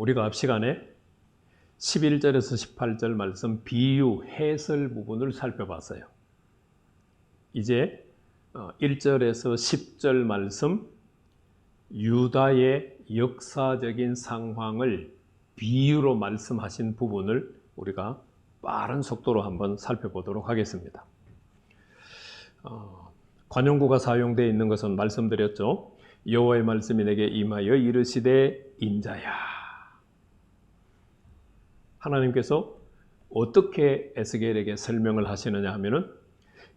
우리가 앞 시간에 11절에서 18절 말씀 비유, 해설 부분을 살펴봤어요. 이제 1절에서 10절 말씀 유다의 역사적인 상황을 비유로 말씀하신 부분을 우리가 빠른 속도로 한번 살펴보도록 하겠습니다. 관용구가 사용되어 있는 것은 말씀드렸죠. 여호와의 말씀이 내게 임하여 이르시되 인자야. 하나님께서 어떻게 에스겔에게 설명을 하시느냐 하면은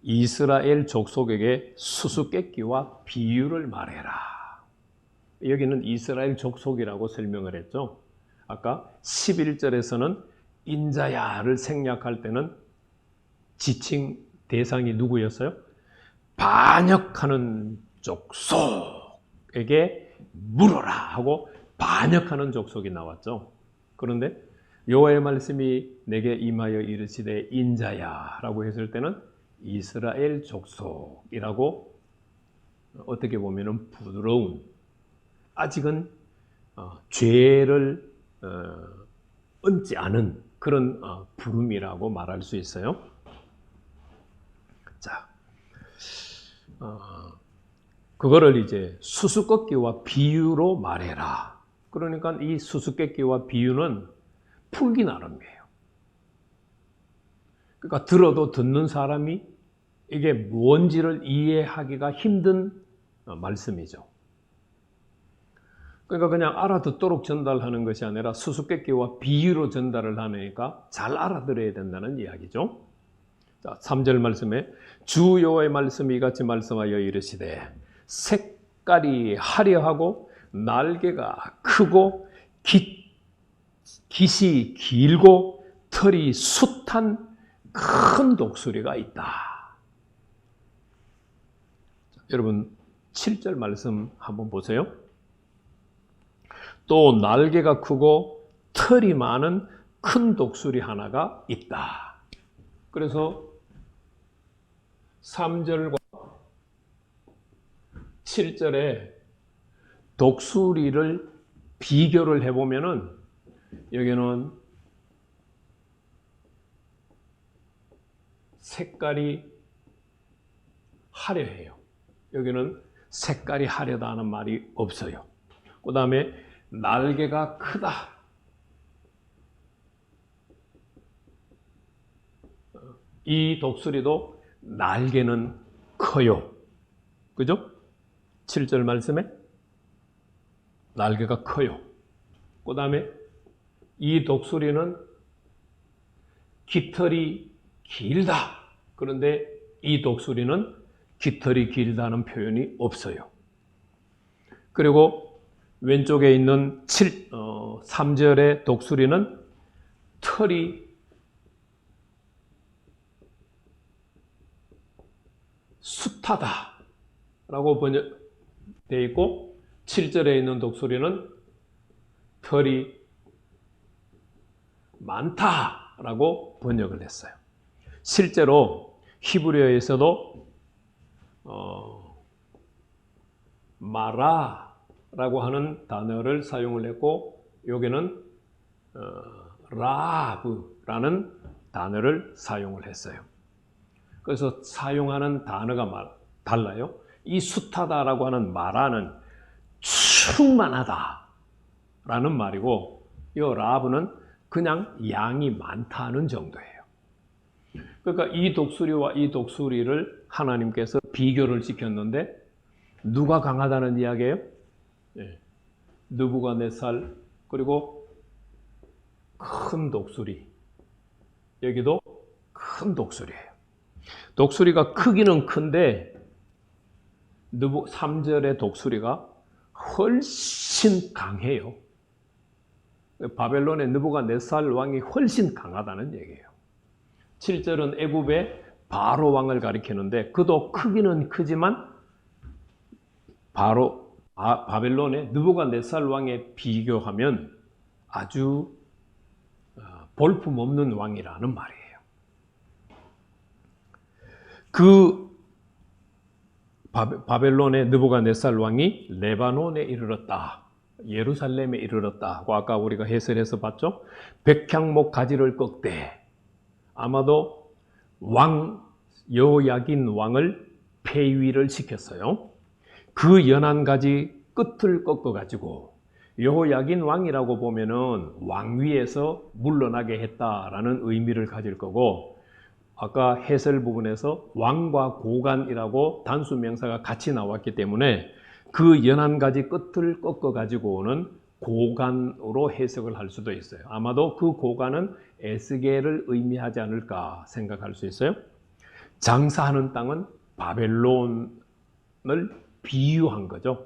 이스라엘 족속에게 수수께끼와 비유를 말해라. 여기는 이스라엘 족속이라고 설명을 했죠. 아까 11절에서는 인자야를 생략할 때는 지칭 대상이 누구였어요? 반역하는 족속에게 물어라 하고 반역하는 족속이 나왔죠. 그런데 여호와의 말씀이 내게 임하여 이르시되 인자야 라고 했을 때는 이스라엘 족속이라고 어떻게 보면 부드러운, 아직은 죄를 얹지 않은 그런 부름이라고 말할 수 있어요. 자, 그거를 이제 수수께끼와 비유로 말해라. 그러니까 이 수수께끼와 비유는 풀기 나름이에요. 그러니까 들어도 듣는 사람이 이게 뭔지를 이해하기가 힘든 말씀이죠. 그러니까 그냥 알아듣도록 전달하는 것이 아니라 수수께끼와 비유로 전달을 하니까 잘 알아들어야 된다는 이야기죠. 자, 3절 말씀에 주 여호와의 말씀이 이같이 말씀하여 이르시되 색깔이 화려하고 날개가 크고 깃이 길고 털이 숱한 큰 독수리가 있다. 자, 여러분 7절 말씀 한번 보세요. 또 날개가 크고 털이 많은 큰 독수리 하나가 있다. 그래서 3절과 7절에 독수리를 비교를 해보면은 여기는 색깔이 화려해요. 여기는 색깔이 화려하다는 말이 없어요. 그 다음에 날개가 크다. 이 독수리도 날개는 커요. 그죠? 7절 말씀에 날개가 커요. 그 다음에 이 독수리는 깃털이 길다. 그런데 이 독수리는 깃털이 길다는 표현이 없어요. 그리고 왼쪽에 있는 3절의 독수리는 털이 숱하다 라고 번역되어 있고 7절에 있는 독수리는 털이 많다 라고 번역을 했어요. 실제로 히브리어에서도 마라라고 하는 단어를 사용을 했고 여기는 라브라는 단어를 사용을 했어요. 그래서 사용하는 단어가 달라요. 이 숱하다라고 하는 마라는 충만하다라는 말이고 이 라브는 그냥 양이 많다는 정도예요. 그러니까 이 독수리와 이 독수리를 하나님께서 비교를 시켰는데 누가 강하다는 이야기예요? 느부갓네살 그리고 큰 독수리. 여기도 큰 독수리예요. 독수리가 크기는 큰데 3절의 독수리가 훨씬 강해요. 바벨론의 느부갓네살 왕이 훨씬 강하다는 얘기예요. 7절은 애굽의 바로 왕을 가리키는데 그도 크기는 크지만 바벨론의 느부갓네살 왕에 비교하면 아주 볼품없는 왕이라는 말이에요. 그 바벨론의 느부갓네살 왕이 레바논에 이르렀다. 예루살렘에 이르렀다고 아까 우리가 해설해서 봤죠. 백향목 가지를 꺾되 아마도 여호야긴 왕을 폐위를 시켰어요. 그 연한 가지 끝을 꺾어가지고 여호야긴 왕이라고 보면은 왕위에서 물러나게 했다라는 의미를 가질 거고, 아까 해설 부분에서 왕과 고관이라고 단수 명사가 같이 나왔기 때문에 그 연한 가지 끝을 꺾어가지고는 고관으로 해석을 할 수도 있어요. 아마도 그 고관은 에스겔을 의미하지 않을까 생각할 수 있어요. 장사하는 땅은 바벨론을 비유한 거죠.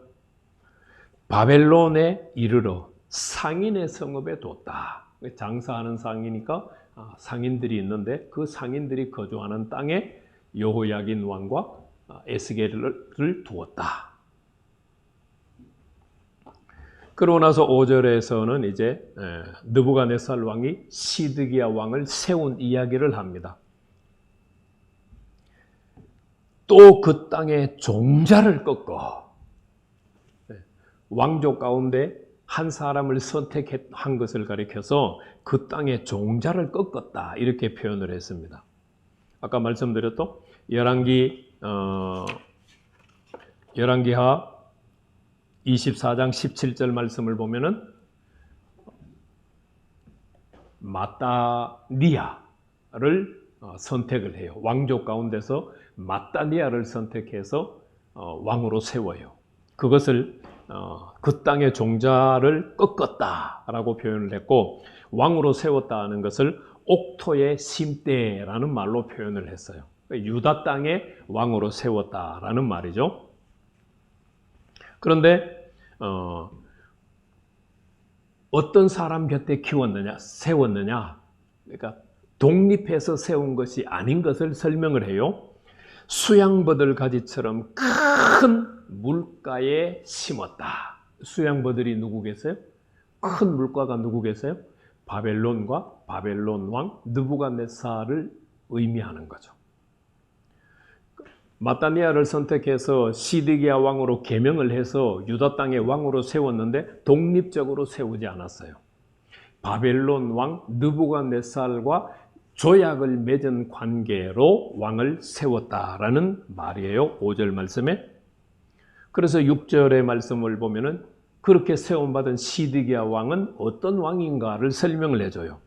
바벨론에 이르러 상인의 성읍에 뒀다. 장사하는 상이니까 상인들이 있는데 그 상인들이 거주하는 땅에 여호야긴 왕과 에스겔을 두었다. 그러고 나서 5절에서는 이제 느부갓네살 왕이 시드기야 왕을 세운 이야기를 합니다. 또 그 땅에 종자를 꺾어, 왕족 가운데 한 사람을 선택한 것을 가리켜서 그 땅에 종자를 꺾었다 이렇게 표현을 했습니다. 아까 말씀드렸던 열왕기하 24장 17절 말씀을 보면은 마따니아를 선택을 해요. 왕족 가운데서 마따니아를 선택해서 왕으로 세워요. 그것을 그 땅의 종자를 꺾었다라고 표현을 했고, 왕으로 세웠다는 것을 옥토의 심대라는 말로 표현을 했어요. 유다 땅에 왕으로 세웠다라는 말이죠. 그런데 어떤 사람 곁에 세웠느냐? 그러니까 독립해서 세운 것이 아닌 것을 설명을 해요. 수양버들 가지처럼 큰 물가에 심었다. 수양버들이 누구 계세요? 큰 물가가 누구 계세요? 바벨론과 바벨론 왕 느부갓네살을 의미하는 거죠. 마따니아를 선택해서 시드기야 왕으로 계명을 해서 유다 땅의 왕으로 세웠는데 독립적으로 세우지 않았어요. 바벨론 왕 느부갓네살과 조약을 맺은 관계로 왕을 세웠다라는 말이에요. 5절 말씀에. 그래서 6절의 말씀을 보면은 그렇게 세움받은 시드기야 왕은 어떤 왕인가를 설명을 해줘요.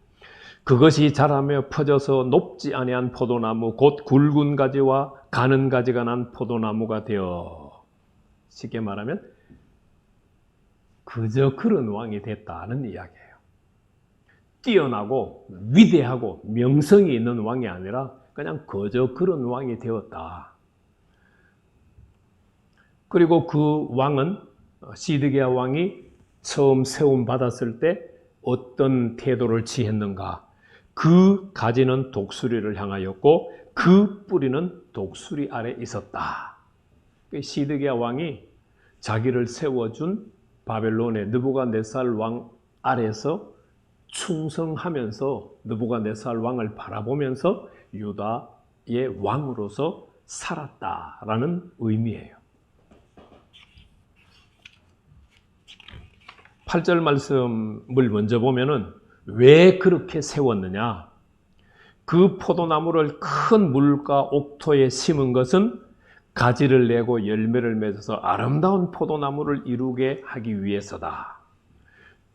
그것이 자라며 퍼져서 높지 아니한 포도나무 곧 굵은 가지와 가는 가지가 난 포도나무가 되어, 쉽게 말하면 그저 그런 왕이 됐다는 이야기예요. 뛰어나고 위대하고 명성이 있는 왕이 아니라 그냥 그저 그런 왕이 되었다. 그리고 그 왕은 시드기야 왕이 처음 세움 받았을 때 어떤 태도를 취했는가? 그 가지는 독수리를 향하였고 그 뿌리는 독수리 아래 있었다. 시드기야 왕이 자기를 세워준 바벨론의 느부갓네살 왕 아래서 충성하면서 느부갓네살 왕을 바라보면서 유다의 왕으로서 살았다라는 의미예요. 8절 말씀을 먼저 보면은 왜 그렇게 세웠느냐? 그 포도나무를 큰 물가 옥토에 심은 것은 가지를 내고 열매를 맺어서 아름다운 포도나무를 이루게 하기 위해서다.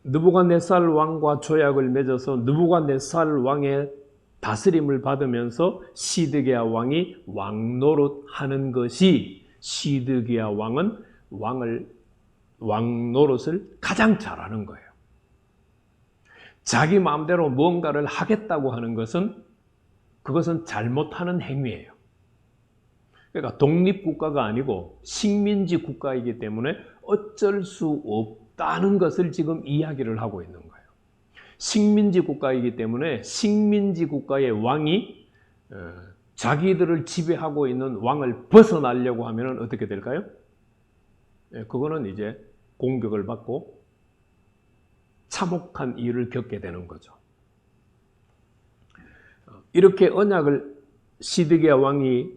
느부갓네살 왕과 조약을 맺어서 느부갓네살 왕의 다스림을 받으면서 시드기야 왕이 왕 노릇하는 것이, 시드기야 왕은 왕 노릇을 가장 잘하는 거예요. 자기 마음대로 뭔가를 하겠다고 하는 것은 그것은 잘못하는 행위예요. 그러니까 독립국가가 아니고 식민지 국가이기 때문에 어쩔 수 없다는 것을 지금 이야기를 하고 있는 거예요. 식민지 국가이기 때문에 식민지 국가의 왕이 자기들을 지배하고 있는 왕을 벗어나려고 하면 어떻게 될까요? 그거는 이제 공격을 받고 참혹한 일을 겪게 되는 거죠. 이렇게 언약을 시드기야 왕이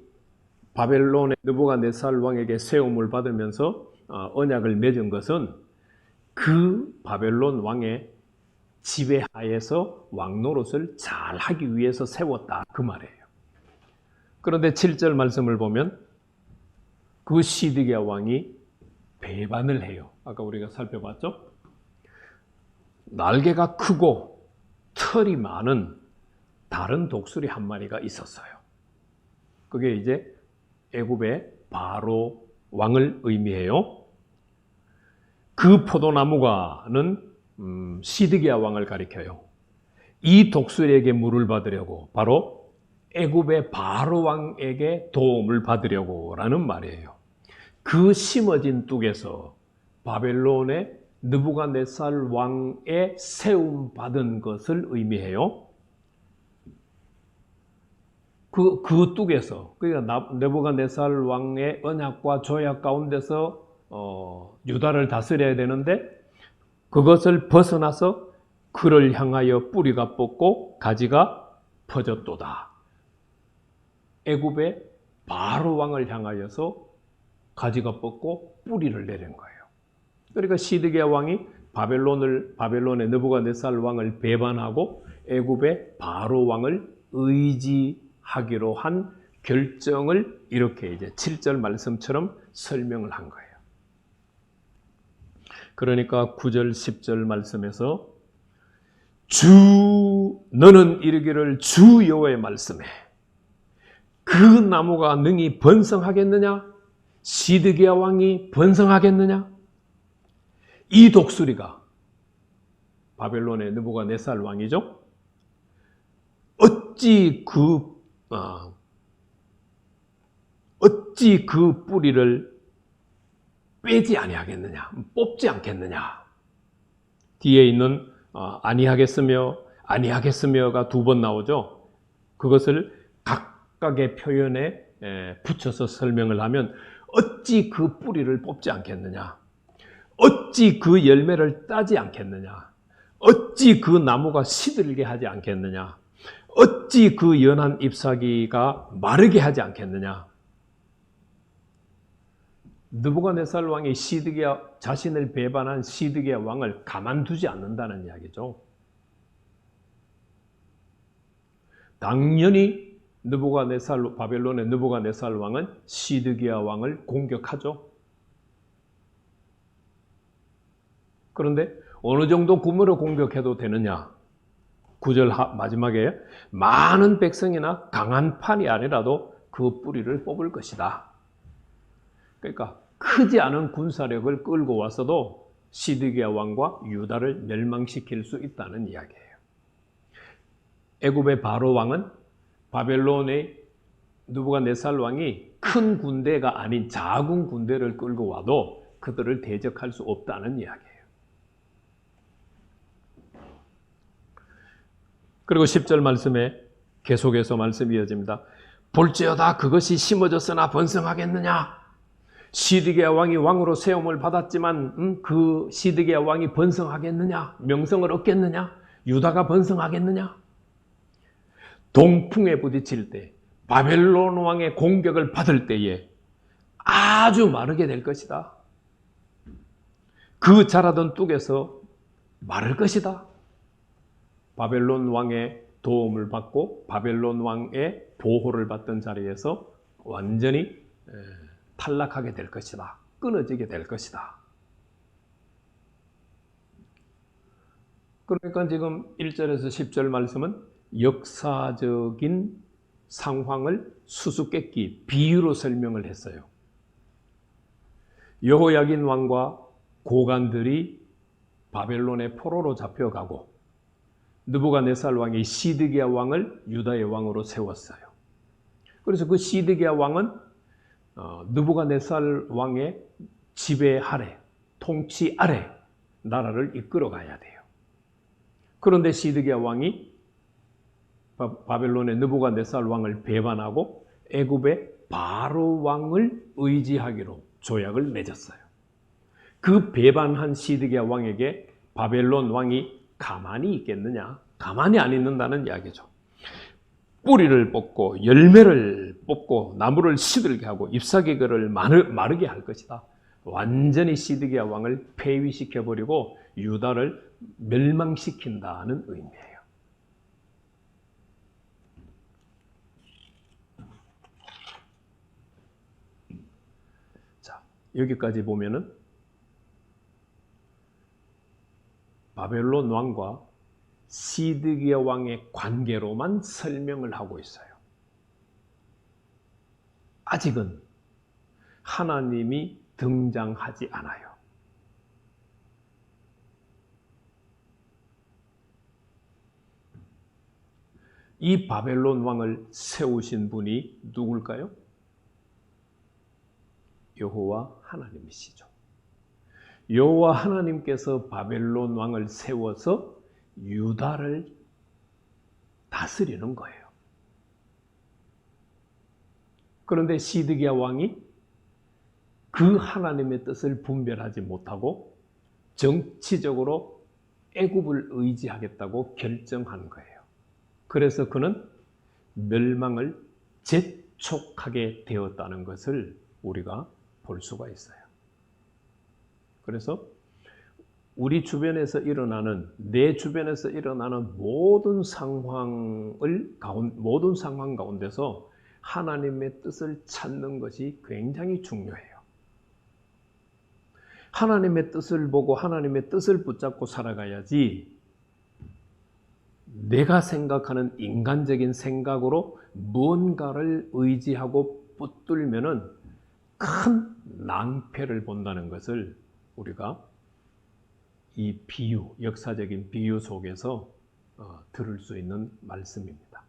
바벨론의 느부갓네살 왕에게 세움을 받으면서 언약을 맺은 것은 그 바벨론 왕의 지배하에서 왕 노릇을 잘 하기 위해서 세웠다 그 말이에요. 그런데 7절 말씀을 보면 그 시드기야 왕이 배반을 해요. 아까 우리가 살펴봤죠? 날개가 크고 털이 많은 다른 독수리 한 마리가 있었어요. 그게 이제 애굽의 바로 왕을 의미해요. 그 포도나무가는 시드기야 왕을 가리켜요. 이 독수리에게 물을 받으려고 바로 애굽의 바로 왕에게 도움을 받으려고라는 말이에요. 그 심어진 뚝에서 바벨론의 느부갓네살 왕의 세움 받은 것을 의미해요. 그 뚝에서, 그러니까 느부갓네살 왕의 언약과 조약 가운데서 유다를 다스려야 되는데 그것을 벗어나서 그를 향하여 뿌리가 뻗고 가지가 퍼졌도다. 애굽의 바로 왕을 향하여서 가지가 뻗고 뿌리를 내린 거예요. 그러니까 시드기야 왕이 바벨론의 느부갓네살 왕을 배반하고 애굽의 바로 왕을 의지하기로 한 결정을 이렇게 이제 7절 말씀처럼 설명을 한 거예요. 그러니까 9절 10절 말씀에서 너는 이르기를 주 여호와의 말씀에 그 나무가 능히 번성하겠느냐? 시드기야 왕이 번성하겠느냐? 이 독수리가 바벨론의 느부갓네살 왕이죠. 어찌 그 뿌리를 빼지 아니하겠느냐? 뽑지 않겠느냐? 뒤에 있는 아니하겠으며가 두 번 나오죠. 그것을 각각의 표현에 붙여서 설명을 하면 어찌 그 뿌리를 뽑지 않겠느냐? 어찌 그 열매를 따지 않겠느냐? 어찌 그 나무가 시들게 하지 않겠느냐? 어찌 그 연한 잎사귀가 마르게 하지 않겠느냐? 느부갓네살 왕이 자신을 배반한 시드기야 왕을 가만두지 않는다는 이야기죠. 당연히 바벨론의 느부갓네살 왕은 시드기야 왕을 공격하죠. 그런데 어느 정도 규모로 공격해도 되느냐? 9절 마지막에 많은 백성이나 강한 판이 아니라도 그 뿌리를 뽑을 것이다. 그러니까 크지 않은 군사력을 끌고 와서도 시드기야 왕과 유다를 멸망시킬 수 있다는 이야기예요. 애굽의 바로 왕은 바벨론의 느부갓네살 왕이 큰 군대가 아닌 작은 군대를 끌고 와도 그들을 대적할 수 없다는 이야기예요. 그리고 10절 말씀에 계속해서 말씀이 이어집니다. 볼지어다 그것이 심어졌으나 번성하겠느냐? 시드기야 왕이 왕으로 세움을 받았지만 그 시드기야 왕이 번성하겠느냐? 명성을 얻겠느냐? 유다가 번성하겠느냐? 동풍에 부딪힐 때 바벨론 왕의 공격을 받을 때에 아주 마르게 될 것이다. 그 자라던 뚝에서 마를 것이다. 바벨론 왕의 도움을 받고 바벨론 왕의 보호를 받던 자리에서 완전히 탈락하게 될 것이다. 끊어지게 될 것이다. 그러니까 지금 1절에서 10절 말씀은 역사적인 상황을 수수께끼, 비유로 설명을 했어요. 여호야긴 왕과 고관들이 바벨론의 포로로 잡혀가고 느부갓네살 왕이 시드기야 왕을 유다의 왕으로 세웠어요. 그래서 그 시드기야 왕은 느부갓네살 왕의 지배 아래, 통치 아래 나라를 이끌어 가야 돼요. 그런데 시드기야 왕이 바벨론의 느부갓네살 왕을 배반하고 애굽의 바로 왕을 의지하기로 조약을 맺었어요. 그 배반한 시드기야 왕에게 바벨론 왕이 가만히 있겠느냐? 가만히 안 있는다는 이야기죠. 뿌리를 뽑고 열매를 뽑고 나무를 시들게 하고 잎사귀를 마르게 할 것이다. 완전히 시드기야 왕을 폐위시켜버리고 유다를 멸망시킨다는 의미예요. 자, 여기까지 보면은 바벨론 왕과 시드기야 왕의 관계로만 설명을 하고 있어요. 아직은 하나님이 등장하지 않아요. 이 바벨론 왕을 세우신 분이 누굴까요? 여호와 하나님이시죠. 여호와 하나님께서 바벨론 왕을 세워서 유다를 다스리는 거예요. 그런데 시드기야 왕이 그 하나님의 뜻을 분별하지 못하고 정치적으로 애굽을 의지하겠다고 결정한 거예요. 그래서 그는 멸망을 재촉하게 되었다는 것을 우리가 볼 수가 있어요. 그래서 우리 주변에서 일어나는, 내 주변에서 일어나는 모든 상황 가운데서 하나님의 뜻을 찾는 것이 굉장히 중요해요. 하나님의 뜻을 보고 하나님의 뜻을 붙잡고 살아가야지 내가 생각하는 인간적인 생각으로 무언가를 의지하고 붙들면은 큰 낭패를 본다는 것을 우리가 이 비유, 역사적인 비유 속에서 들을 수 있는 말씀입니다.